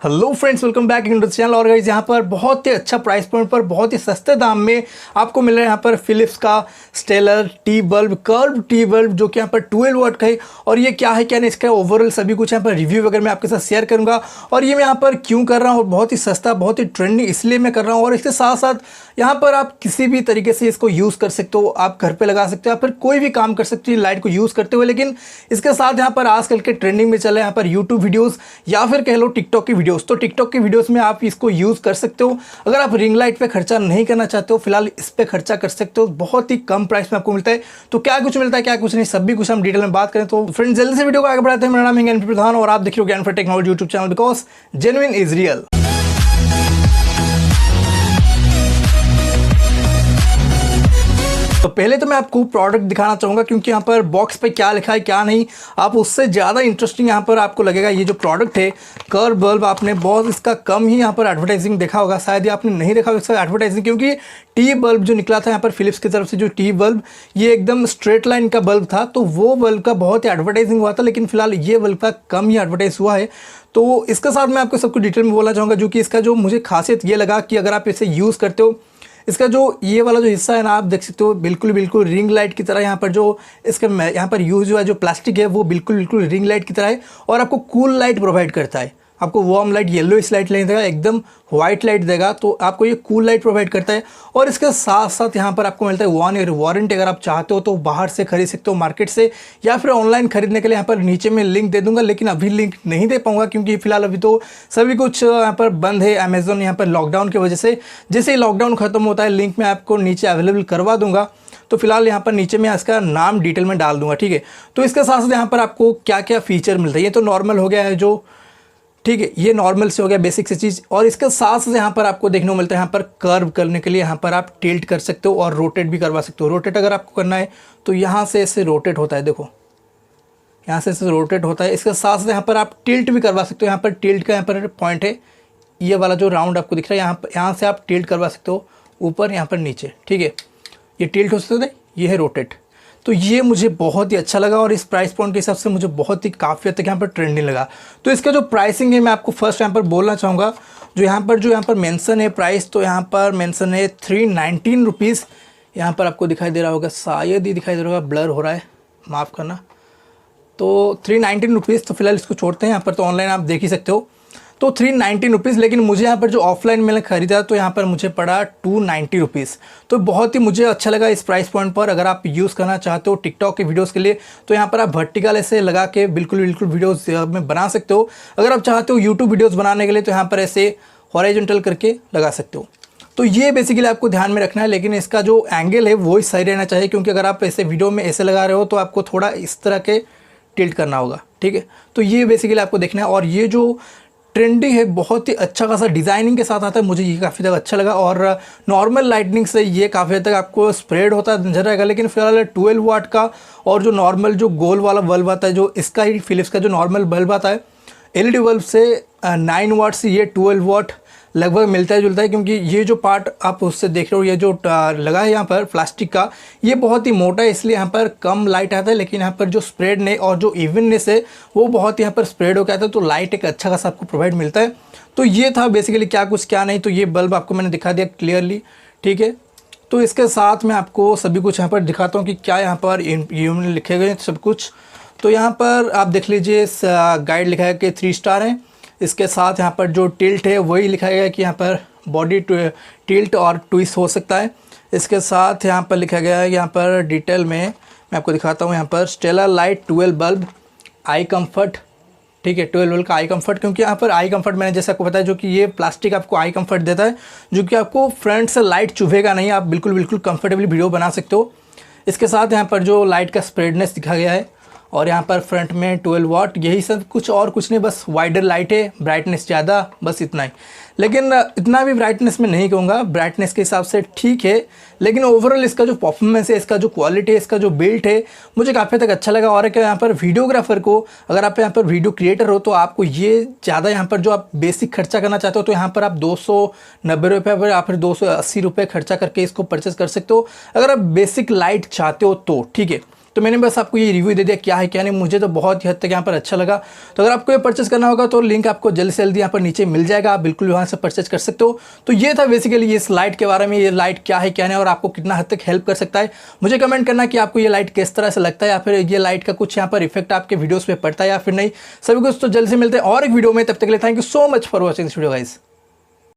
Hello friends, welcome back in channel. और guys यहाँ पर बहुत ही अच्छा प्राइस पॉइंट पर बहुत ही सस्ते दाम में आपको मिल रहा है यहाँ पर फिलिप्स का stellar T bulb, curve T bulb, जो कि यहाँ पर 12 वाट का है। और ये क्या है क्या नहीं, इसका ओवरऑल सभी कुछ यहाँ पर रिव्यू वगैरह मैं आपके साथ शेयर करूँगा। और ये मैं यहाँ पर क्यों कर रहा हूँ, बहुत ही सस्ता, बहुत ही ट्रेंडिंग इसलिए मैं कर रहा हूँ। और इसके साथ साथ यहाँ पर आप किसी भी तरीके से इसको यूज़ कर सकते हो, आप घर पर लगा सकते हो, या फिर कोई भी काम कर सकते हो लाइट को यूज़ करते हुए। लेकिन इसके साथ यहाँ पर आजकल के ट्रेंडिंग में चले यहाँ पर यूट्यूब वीडियोज़ या फिर कह लो टिकटॉक की वीडियोज़। तो टिकटॉक की वीडियोस में आप इसको यूज़ कर सकते हो। अगर आप रिंग लाइट पे खर्चा नहीं करना चाहते हो, फिलहाल इस पे खर्चा कर सकते हो। बहुत ही कम प्राइस में आपको मिलता है। तो क्या कुछ मिलता है, क्या कुछ नहीं, सभी कुछ हम डिटेल में बात करें। तो फ्रेंड्स, जल्दी से वीडियो को आगे बढ़ाते हैं। मेरा नाम है ज्ञानप्रिय प्रधान और आप देख रहे हो ज्ञान for technology YouTube channel, because genuine is real. तो पहले तो मैं आपको प्रोडक्ट दिखाना चाहूँगा, क्योंकि यहाँ पर बॉक्स पे क्या लिखा है क्या नहीं, आप उससे ज़्यादा इंटरेस्टिंग यहाँ पर आपको लगेगा ये जो प्रोडक्ट है कर्व बल्ब। आपने बहुत इसका कम ही यहाँ पर एडवर्टाइजिंग देखा होगा, शायद ये आपने नहीं देखा होगा इसका एडवर्टाइजिंग, क्योंकि टी बल्ब जो निकला था यहाँ पर फिलिप्स की तरफ से, जो टी बल्ब, ये एकदम स्ट्रेट लाइन का बल्ब था। तो वो बल्ब का बहुत ही एडवर्टाइजिंग हुआ था, लेकिन फिलहाल ये बल्ब का कम ही एडवर्टाइज हुआ है। तो इसके साथ मैं आपको सब कुछ डिटेल में बोलना चाहूँगा, जो कि इसका जो मुझे खासियत ये लगा कि अगर आप इसे यूज़ करते हो, इसका जो ये वाला जो हिस्सा है ना, आप देख सकते हो बिल्कुल बिल्कुल रिंग लाइट की तरह। यहाँ पर जो इसका यहाँ पर यूज हुआ जो प्लास्टिक है वो बिल्कुल बिल्कुल रिंग लाइट की तरह है। और आपको कूल लाइट प्रोवाइड करता है, आपको वार्म लाइट, येलोइश लाइट नहीं देगा, एकदम वाइट लाइट देगा। तो आपको ये कूल लाइट प्रोवाइड करता है। और इसके साथ साथ यहाँ पर आपको मिलता है 1 ईयर वारंटी। अगर आप चाहते हो तो बाहर से खरीद सकते हो मार्केट से, या फिर ऑनलाइन खरीदने के लिए यहाँ पर नीचे में लिंक दे दूंगा। लेकिन अभी लिंक नहीं दे पाऊंगा, क्योंकि फिलहाल अभी तो सभी कुछ यहाँ पर बंद है। अमेजोन यहाँ पर लॉकडाउन की वजह से, जैसे ही लॉकडाउन खत्म होता है लिंक मैं आपको नीचे अवेलेबल करवा दूंगा। तो फिलहाल यहाँ पर नीचे मैं इसका नाम डिटेल में डाल दूंगा, ठीक है। तो इसके साथ साथ यहाँ पर आपको क्या क्या फीचर मिलता है, ये तो नॉर्मल हो गया है जो, ठीक है, ये नॉर्मल से हो गया, बेसिक से चीज़। और इसके साथ साथ यहाँ पर आपको देखने को मिलता है, यहाँ पर कर्व करने के लिए यहाँ पर आप टिल्ट कर सकते हो और रोटेट भी करवा सकते हो। रोटेट अगर आपको करना है तो यहाँ से ऐसे रोटेट होता है, देखो यहाँ से ऐसे रोटेट होता है। इसके साथ साथ यहाँ पर आप टिल्ट भी करवा सकते हो। यहाँ पर टिल्ट का यहाँ पर पॉइंट है, ये वाला जो राउंड आपको दिख रहा है, यहाँ से आप टिल्ट करवा सकते हो, ऊपर यहाँ पर नीचे, ठीक है। ये टिल्ट हो सकते थे, ये है रोटेट। तो ये मुझे बहुत ही अच्छा लगा और इस प्राइस पॉइंट के हिसाब से मुझे बहुत ही काफ़ी हद तक यहाँ पर ट्रेंडिंग लगा। तो इसका जो प्राइसिंग है मैं आपको फर्स्ट यहाँ पर बोलना चाहूँगा। जो यहाँ पर मेंशन है प्राइस, तो यहाँ पर मेंशन है 319 रुपीज़। यहाँ पर आपको दिखाई दे रहा होगा, शायद ही दिखाई दे रहा होगा, ब्लर हो रहा है, माफ़ करना। तो 319 रुपीज़। तो फिलहाल इसको छोड़ते हैं, यहाँ पर तो ऑनलाइन आप देख ही सकते हो। तो 319 रुपीज़। लेकिन मुझे यहाँ पर जो ऑफलाइन मैंने ख़रीदा तो यहाँ पर मुझे पड़ा 290 रुपीज़। तो बहुत ही मुझे अच्छा लगा इस प्राइस पॉइंट पर। अगर आप यूज़ करना चाहते हो टिकटॉक के वीडियोस के लिए, तो यहाँ पर आप वर्टिकल ऐसे लगा के बिल्कुल बिल्कुल वीडियोस में बना सकते हो। अगर आप चाहते हो यूट्यूब वीडियोज़ बनाने के लिए, तो यहाँ पर ऐसे हॉरिजॉन्टल करके लगा सकते हो। तो ये बेसिकली आपको ध्यान में रखना है। लेकिन इसका जो एंगल है वो ही सही रहना चाहिए, क्योंकि अगर आप ऐसे वीडियो में ऐसे लगा रहे हो तो आपको थोड़ा इस तरह के टिल्ट करना होगा, ठीक है। तो ये बेसिकली आपको देखना है। और ये जो ट्रेंडी है, बहुत ही अच्छा खासा डिज़ाइनिंग के साथ आता है, मुझे ये काफ़ी ज़्यादा अच्छा लगा। और नॉर्मल लाइटनिंग से ये काफ़ी हद तक आपको स्प्रेड होता नजर आएगा। लेकिन फिलहाल 12 वाट का और जो नॉर्मल जो गोल वाला बल्ब आता है, जो इसका ही फिलिप्स का जो नॉर्मल बल्ब आता है एलईडी बल्ब से 9 वाट से ये 12 वाट लगभग मिलता है जुलता है। क्योंकि ये जो पार्ट आप उससे देख रहे हो, ये जो लगा है यहाँ पर प्लास्टिक का, ये बहुत ही मोटा है, इसलिए यहाँ पर कम लाइट आता है। लेकिन यहाँ पर जो स्प्रेड ने और जो इवननेस है वो बहुत यहाँ पर स्प्रेड हो गया था, तो लाइट एक अच्छा खासा आपको प्रोवाइड मिलता है। तो ये था बेसिकली क्या कुछ क्या नहीं। तो ये बल्ब आपको मैंने दिखा दिया क्लियरली, ठीक है। तो इसके साथ मैं आपको सभी कुछ यहाँ पर दिखाता हूँ कि क्या यहाँ पर लिखे गए सब कुछ। तो यहाँ पर आप देख लीजिए, गाइड लिखा है कि 3 स्टार हैं। इसके साथ यहाँ पर जो टिल्ट है वही लिखा गया है कि यहाँ पर बॉडी टिल्ट और ट्विस्ट हो सकता है। इसके साथ यहाँ पर लिखा गया है, यहाँ पर डिटेल में मैं आपको दिखाता हूँ। यहाँ पर stellar light 12 bulb eye comfort, ठीक है, 12 बल्ब का आई कंफर्ट। क्योंकि यहाँ पर आई कंफर्ट मैंने जैसे आपको बताया, जो कि ये प्लास्टिक आपको आई कंफर्ट देता है, जो कि आपको फ्रंट से लाइट चुभेगा नहीं, आप बिल्कुल बिल्कुल कंफर्टेबली वीडियो बना सकते हो। इसके साथ यहाँ पर जो लाइट का स्प्रेडनेस दिखा गया है, और यहाँ पर फ्रंट में 12 वाट, यही सब, कुछ और कुछ नहीं, बस वाइडर लाइट है, ब्राइटनेस ज़्यादा, बस इतना ही। लेकिन इतना भी ब्राइटनेस में नहीं कहूँगा, ब्राइटनेस के हिसाब से ठीक है। लेकिन ओवरऑल इसका जो परफॉर्मेंस है, इसका जो क्वालिटी है, इसका जो बिल्ट है, मुझे काफ़ी तक अच्छा लगा। और यहाँ पर वीडियोग्राफर को, अगर आप यहाँ पर वीडियो क्रिएटर हो, तो आपको ये ज़्यादा यहाँ पर जो आप बेसिक खर्चा करना चाहते हो, तो यहाँ पर आप 290 रुपये पर या फिर 280 रुपये खर्चा करके इसको परचेस कर सकते हो, अगर आप बेसिक लाइट चाहते हो तो, ठीक है। तो मैंने बस आपको ये रिव्यू दे दिया क्या है क्या नहीं। मुझे तो बहुत ही हद तक यहाँ पर अच्छा लगा। तो अगर आपको ये परचेस करना होगा तो लिंक आपको जल्द से जल्दी यहाँ पर नीचे मिल जाएगा, आप बिल्कुल वहाँ से परचेस कर सकते हो। तो ये था बेसिकली इस लाइट के बारे में, ये लाइट क्या है क्या नहीं और आपको कितना हद तक हेल्प कर सकता है। मुझे कमेंट करना कि आपको ये लाइट किस तरह से लगता है, या फिर ये लाइट का कुछ यहाँ पर इफेक्ट आपके वीडियोस पे पड़ता है या फिर नहीं। सभी कुछ तो जल्द से मिलते हैं और एक वीडियो में, तब तक के लिए thank you so much for watching this video guys.